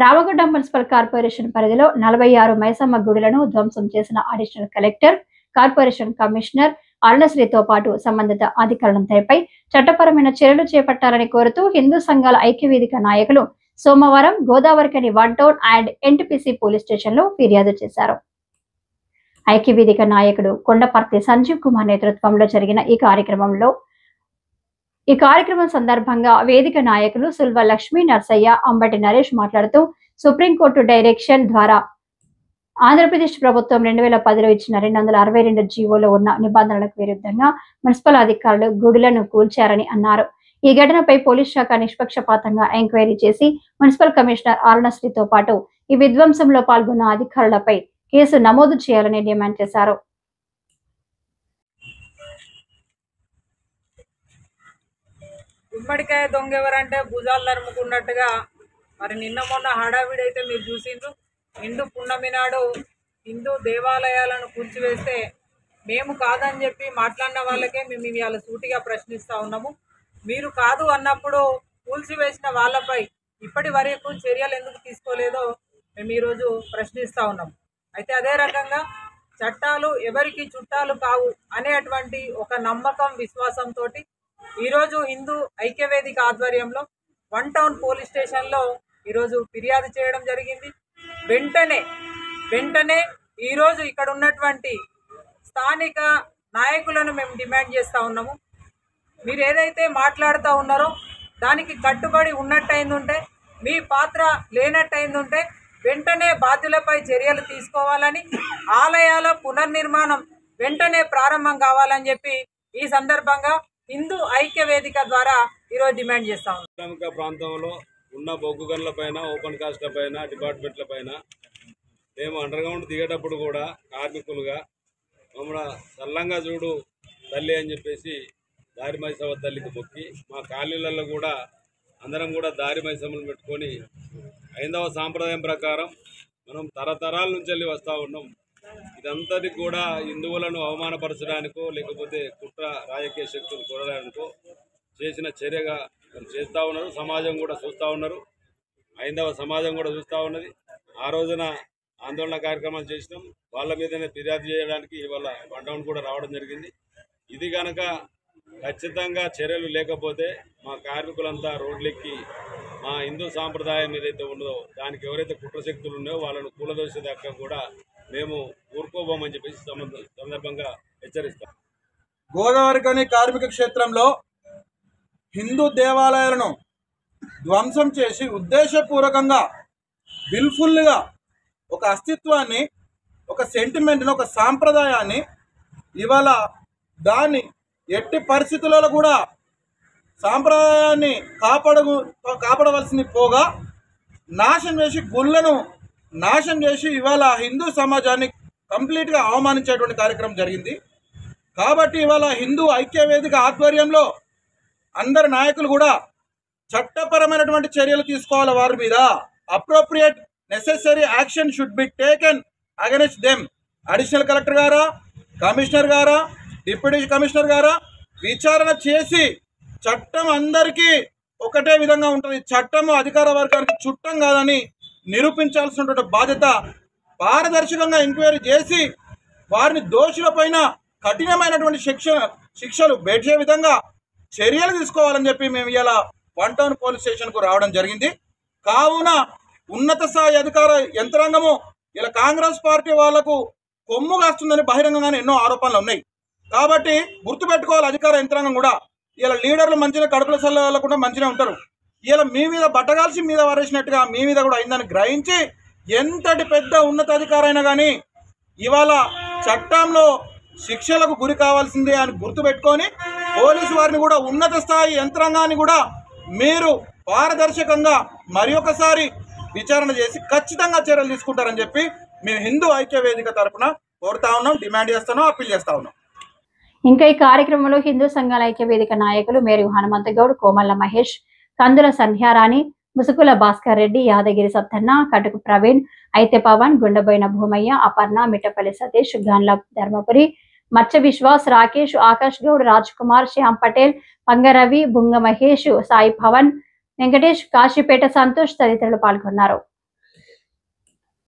Ramagunda municipal corporation పరిధిలో 46 మైసమ్మ గుడులను ధ్వంసం చేసిన అడిషనల్ కలెక్టర్, కార్పొరేషన్ కమిషనర్ అరుణశ్రీతో పాటు సంబంధిత అధికారులపై చట్టపరమైన చర్యలు చేపట్టాలని కోరుతూ హిందూ సంఘాల ఐక్యవేదిక నాయకులు సోమవారం Godavarikhani 1 town and NTPC police స్టేషన్లో ఫిర్యాదు చేశారు. ఐక్యవేదిక నాయకుడు కొండపర్తి సంజీవ్ కుమార్ నేతృత్వంలో జరిగిన ఈ కార్యక్రమం సందర్భంగా వేదిక నాయకులు సుల్వ లక్ష్మీ నర్సయ్య, అంబటి నరేష్ మాట్లాడుతూ సుప్రీంకోర్టు డైరెక్షన్ ద్వారా ఆంధ్రప్రదేశ్ ప్రభుత్వం 2010లో ఇచ్చిన 262 జీవోలో ఉన్న నిబంధనలకు విరుద్ధంగా మున్సిపల్ అధికారులు గుడులను కూల్చారని అన్నారు. ఈ ఘటనపై పోలీస్ శాఖ నిష్పక్షపాతంగా ఎంక్వైరీ చేసి మున్సిపల్ కమిషనర్ అరుణశ్రీతో పాటు ఈ విధ్వంసంలో పాల్గొన్న అధికారులపై కేసు నమోదు చేయాలని డిమాండ్ చేశారు. గుమ్మడికాయ దొంగ ఎవరంటే భుజాలు తరుముకున్నట్టుగా మరి నిన్న మొన్న హడావిడి అయితే మీరు చూసిండ్రు. నిండు పున్నమి నాడు హిందూ దేవాలయాలను కూల్చివేస్తే మేము కాదని చెప్పి మాట్లాడిన వాళ్ళకే మేము ఇవాళ సూటిగా ప్రశ్నిస్తూ ఉన్నాము. మీరు కాదు అన్నప్పుడు కూల్చివేసిన వాళ్ళపై ఇప్పటి వరకు చర్యలు ఎందుకు తీసుకోలేదో మేము ఈరోజు ప్రశ్నిస్తూ ఉన్నాము. అయితే అదే రకంగా చట్టాలు ఎవరికి చుట్టాలు కావు అనేటువంటి ఒక నమ్మకం, విశ్వాసంతో ఈరోజు హిందూ ఐక్యవేదిక ఆధ్వర్యంలో 1 టౌన్ పోలీస్ స్టేషన్లో ఈరోజు ఫిర్యాదు చేయడం జరిగింది. వెంటనే ఈరోజు ఇక్కడ ఉన్నటువంటి స్థానిక నాయకులను మేము డిమాండ్ చేస్తూ ఉన్నాము. మీరు ఏదైతే మాట్లాడుతూ ఉన్నారో దానికి కట్టుబడి ఉన్నట్టయిందుంటే, మీ పాత్ర లేనట్టయిందుంటే వెంటనే బాధ్యులపై చర్యలు తీసుకోవాలని, ఆలయాల పునర్నిర్మాణం వెంటనే ప్రారంభం కావాలని చెప్పి ఈ సందర్భంగా హిందూ ఐక్యవేదిక ద్వారా ఈరోజు డిమాండ్ చేస్తా ఉన్నాం. ప్రాంతంలో ఉన్న బొగ్గు గన్ల పైన, ఓపెన్ కాస్ట్ల పైన, డిపార్ట్మెంట్ల పైన మేము అండర్గ్రౌండ్ దిగేటప్పుడు కూడా కార్మికులుగా మమ్మల్ని చల్లంగా చూడు తల్లి అని చెప్పేసి దారి మైసమ్మ తల్లికి మొక్కి మా కాలనీలలో కూడా అందరం కూడా దారి మైసమ్మను పెట్టుకొని హైందవ సాంప్రదాయం ప్రకారం మనం తరతరాల నుంచి వెళ్ళి వస్తూ ఉన్నాం. ఇదంతటి కూడా హిందువులను అవమానపరచడానికో లేకపోతే కుట్ర రాజకీయ శక్తులు కోరడానికో చేసిన చర్యగా చేస్తూ ఉన్నారు. సమాజం కూడా చూస్తూ ఉన్నారు, హైందవ సమాజం కూడా చూస్తూ ఉన్నది. ఆ రోజున ఆందోళన కార్యక్రమాలు చేసినాం. వాళ్ళ మీదనే ఫిర్యాదు చేయడానికి ఇవాళ 1 టౌన్ కూడా రావడం జరిగింది. ఇది కనుక ఖచ్చితంగా చర్యలు లేకపోతే మా కార్మికులంతా రోడ్లెక్కి మా హిందూ సాంప్రదాయం ఏదైతే ఉన్నదో దానికి ఎవరైతే కుట్రశక్తులు ఉన్నాయో వాళ్ళను కూలదోసేదాకా కూడా మేము ఊరుకోబోమని చెప్పేసి సందర్భంగా హెచ్చరిస్తాం. గోదావరిఖని కార్మిక క్షేత్రంలో హిందూ దేవాలయాలను ధ్వంసం చేసి ఉద్దేశపూర్వకంగా విల్ఫుల్గా ఒక అస్తిత్వాన్ని, ఒక సెంటిమెంట్ని, ఒక సాంప్రదాయాన్ని ఇవాళ దాన్ని ఎట్టి పరిస్థితులలో కూడా సాంప్రదాయాన్ని కాపాడవలసింది పోగా నాశనం చేసి, గుళ్ళను నాశనం చేసి ఇవాళ హిందూ సమాజాన్ని కంప్లీట్గా అవమానించేటువంటి కార్యక్రమం జరిగింది. కాబట్టి ఇవాళ హిందూ ఐక్యవేదిక ఆధ్వర్యంలో అందరు నాయకులు కూడా చట్టపరమైనటువంటి చర్యలు తీసుకోవాలి. వారి మీద appropriate necessary action should be taken against them. Additional collector గారా, కమిషనర్ గారా, డిప్యూటీ కమిషనర్ గారా విచారణ చేసి చట్టం అందరికీ ఒకటే విధంగా ఉంటుంది, చట్టము అధికార వర్గానికి చుట్టం కాదని నిరూపించాల్సినటువంటి బాధ్యత, పారదర్శకంగా ఎంక్వైరీ చేసి వారిని దోషులపైన కఠినమైనటువంటి శిక్షలు పెట్టే విధంగా చర్యలు తీసుకోవాలని చెప్పి మేము ఇలా 1 టౌన్ పోలీస్ స్టేషన్కు రావడం జరిగింది. కావున ఉన్నత స్థాయి అధికార యంత్రాంగము ఇలా కాంగ్రెస్ పార్టీ వాళ్లకు కొమ్ము కాస్తుందని బహిరంగంగానే ఎన్నో ఆరోపణలు ఉన్నాయి. కాబట్టి గుర్తుపెట్టుకోవాలి అధికార యంత్రాంగం కూడా. ఇలా లీడర్లు మంచిగా కడుపుల చల్లకుండా మంచిగా ఉంటారు. ఇలా మీ మీద బట్టగాల్సి మీద వారేసినట్టుగా మీ మీద కూడా అయిందని గ్రహించి ఎంతటి పెద్ద ఉన్నతాధికారైనా కానీ ఇవాళ చట్టంలో శిక్షలకు గురి కావాల్సిందే అని గుర్తుపెట్టుకొని పోలీసు వారిని కూడా, ఉన్నత స్థాయి యంత్రాంగాన్ని కూడా మీరు పారదర్శకంగా మరి ఒకసారి విచారణ చేసి ఖచ్చితంగా చర్యలు తీసుకుంటారని చెప్పి మేము హిందూ ఐక్యవేదిక తరఫున కోరుతా ఉన్నాం, డిమాండ్ చేస్తున్నాం, అప్పీల్ చేస్తా ఉన్నాం. ఇంకా ఈ కార్యక్రమంలో హిందూ సంఘాల ఐక్యవేదిక నాయకులు మేరీ హనుమంతగౌడ్, కోమల్ల మహేష్, కందుల సంధ్యారాణి, ముసుకుల భాస్కర్ రెడ్డి, యాదగిరి సత్తన్న, కటుకు ప్రవీణ్, అయితే పవన్, గుండబోయిన భూమయ్య, అపర్ణ, మిట్టపల్లి సతీష్, గన్ల ధర్మపురి, మచ్చ విశ్వాస్, రాకేష్, ఆకాష్ గౌడ్, రాజ్ కుమార్, శ్యామ్ పటేల్, పంగరవి, బుంగ మహేష్, సాయి భవన్, వెంకటేష్, కాశీపేట సంతోష్ తదితరులు పాల్గొన్నారు.